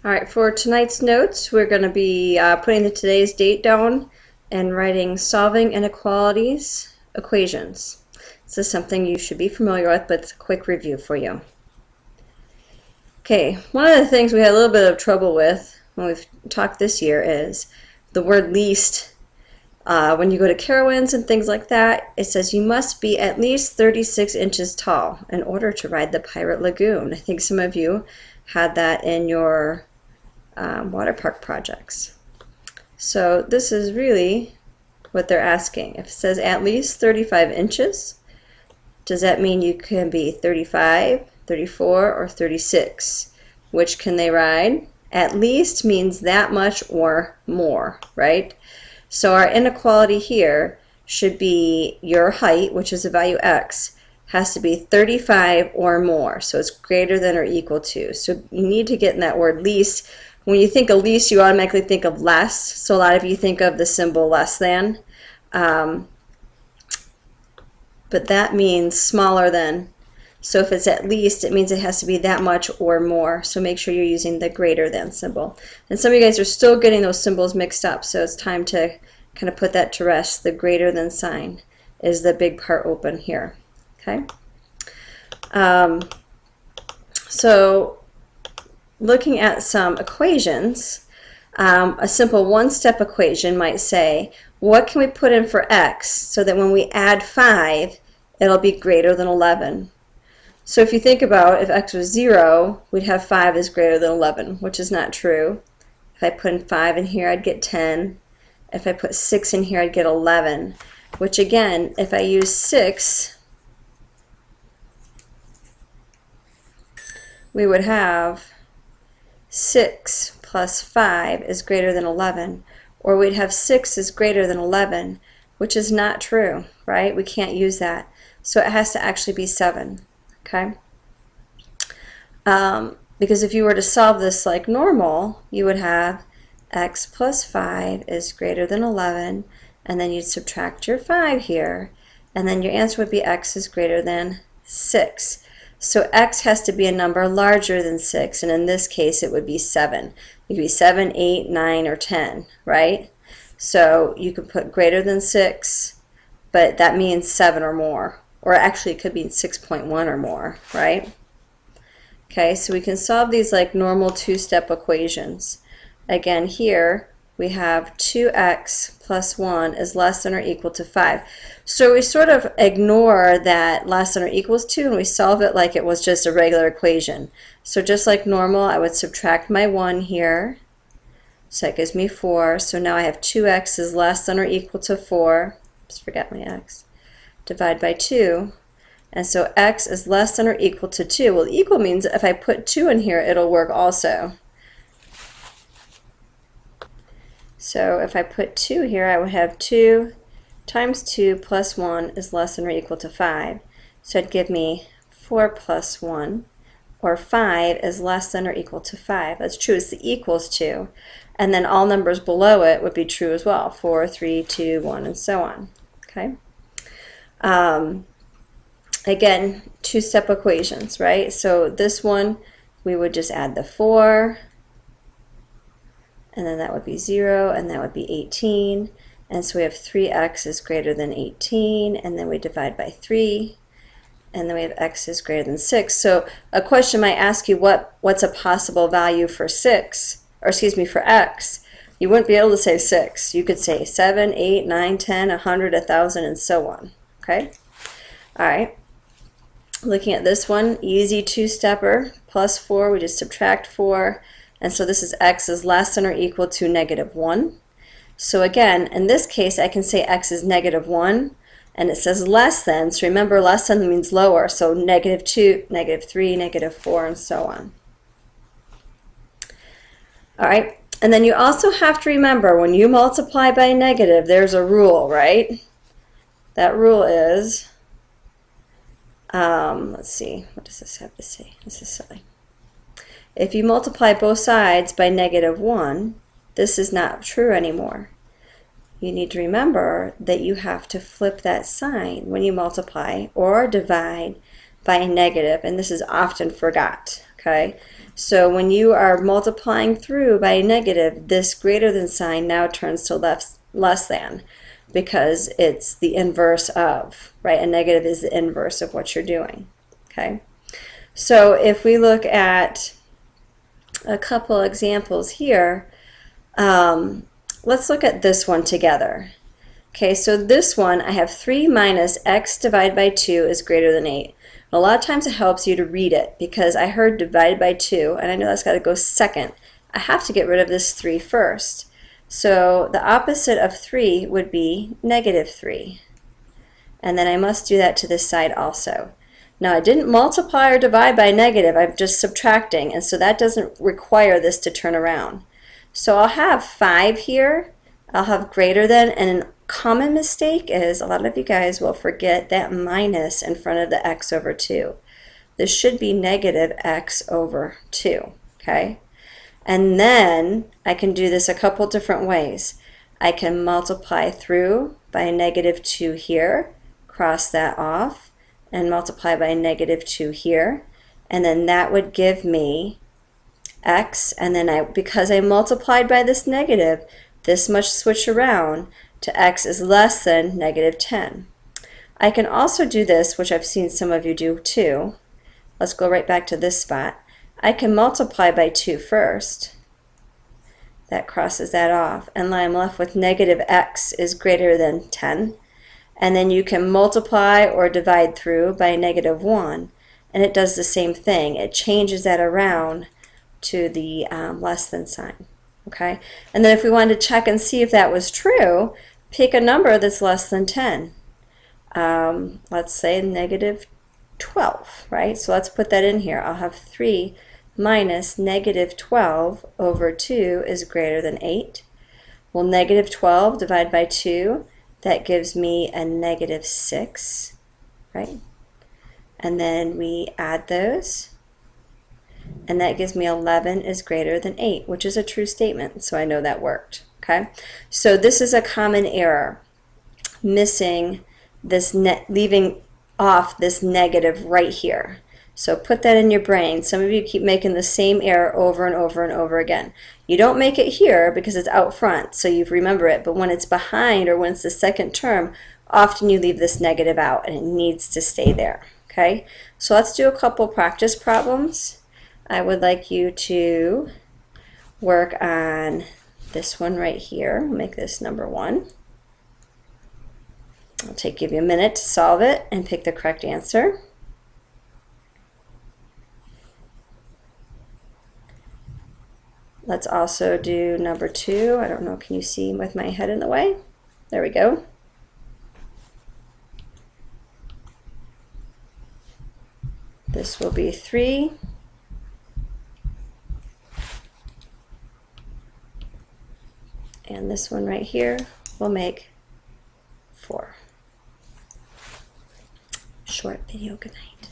All right, for tonight's notes, we're going to be putting the today's date down and writing solving inequalities equations. This is something you should be familiar with, but it's a quick review for you. Okay, one of the things we had a little bit of trouble with when we've talked this year is the word least. When you go to Carowinds and things like that, it says you must be at least 36 inches tall in order to ride the Pirate Lagoon. I think some of you had that in your water park projects. So this is really what they're asking. If it says at least 35 inches, does that mean you can be 35, 34, or 36? Which can they ride? At least means that much or more, right? So our inequality here should be your height, which is a value x, has to be 35 or more. So it's greater than or equal to. So you need to get in that word least. When you think of least, you automatically think of less. So a lot of you think of the symbol less than. But that means smaller than. So if it's at least, it means it has to be that much or more. So make sure you're using the greater than symbol. And some of you guys are still getting those symbols mixed up, so it's time to kind of put that to rest. The greater than sign is the big part open here. Okay. So looking at some equations, a simple one-step equation might say, what can we put in for x so that when we add 5, it'll be greater than 11? So if you think about if x was 0, we'd have 5 is greater than 11, which is not true. If I put in 5 in here, I'd get 10. If I put 6 in here, I'd get 11, which again, if I use 6, we would have 6 plus 5 is greater than 11, or we'd have 6 is greater than 11, which is not true, right? We can't use that. So it has to actually be 7. Okay, because if you were to solve this like normal, you would have x plus 5 is greater than 11, and then you'd subtract your 5 here, and then your answer would be x is greater than 6. So x has to be a number larger than 6, and in this case it would be 7. It could be 7, 8, 9, or 10, right? So you could put greater than 6, but that means 7 or more. Or actually it could be 6.1 or more, right? Okay, so we can solve these like normal two-step equations. Again, here we have 2x plus 1 is less than or equal to 5. So we sort of ignore that less than or equals to, and we solve it like it was just a regular equation. So just like normal, I would subtract my 1 here. So that gives me 4. So now I have 2x is less than or equal to 4. Just forget my x. Divide by 2, and so x is less than or equal to 2. Well, equal means if I put 2 in here, it'll work also. So if I put 2 here, I would have 2 times 2 plus 1 is less than or equal to 5. So it'd give me 4 plus 1, or 5 is less than or equal to 5. That's true, it's the equals to. And then all numbers below it would be true as well, 4, 3, 2, 1, and so on. Okay. Again, two-step equations, right? So this one, we would just add the 4, and then that would be 0, and that would be 18. And so we have 3x is greater than 18, and then we divide by 3, and then we have x is greater than 6. So a question might ask you, what's a possible value for 6, or excuse me, for x? You wouldn't be able to say 6. You could say 7, 8, 9, 10, 100, 1,000, and so on. Okay? All right. Looking at this one, easy two-stepper, plus 4, we just subtract 4, and so this is x is less than or equal to -1. So again, in this case, I can say x is -1, and it says less than, so remember less than means lower, so -2, -3, -4, and so on. All right, and then you also have to remember when you multiply by negative, there's a rule, right? That rule is, let's see, what does this have to say? This is silly. If you multiply both sides by -1, this is not true anymore. You need to remember that you have to flip that sign when you multiply or divide by a negative, and this is often forgot. Okay, so when you are multiplying through by a negative, this greater than sign now turns to less than, because it's the inverse of, right? A negative is the inverse of what you're doing. Okay, so if we look at a couple examples here, let's look at this one together. Okay, so this one, I have 3 minus x divided by 2 is greater than 8. A lot of times it helps you to read it, because I heard divided by 2, and I know that's got to go second. I have to get rid of this 3 first. So the opposite of 3 would be negative 3. And then I must do that to this side also. Now I didn't multiply or divide by negative, I'm just subtracting, and so that doesn't require this to turn around. So I'll have 5 here, I'll have greater than, and a common mistake is a lot of you guys will forget that minus in front of the x over 2. This should be negative x over 2, okay? And then I can do this a couple different ways. I can multiply through by a negative 2 here, cross that off, and multiply by a negative 2 here, and then that would give me x, and then because I multiplied by this negative, this must switch around to x is less than negative 10. I can also do this, which I've seen some of you do too. Let's go right back to this spot. I can multiply by 2 first. That crosses that off, and I'm left with negative x is greater than 10. And then you can multiply or divide through by negative 1, and it does the same thing. It changes that around to the less than sign. Okay, and then if we wanted to check and see if that was true, pick a number that's less than 10. Let's say negative 12, right? So let's put that in here. I'll have 3 minus negative 12 over 2 is greater than 8. Well, negative 12 divided by 2, that gives me a negative 6, right? And then we add those, and that gives me 11 is greater than 8, which is a true statement, so I know that worked. Okay, so this is a common error, missing this leaving off this negative right here. So put that in your brain. Some of you keep making the same error over and over and over again. You don't make it here because it's out front, so you remember it, but when it's behind or when it's the second term, often you leave this negative out and it needs to stay there. Okay, so let's do a couple practice problems. I would like you to work on this one right here. Make this number 1. Give you a minute to solve it and pick the correct answer. Let's also do number 2. I don't know, can you see with my head in the way? There we go. This will be 3. And this one right here will make 4. Short video, good night.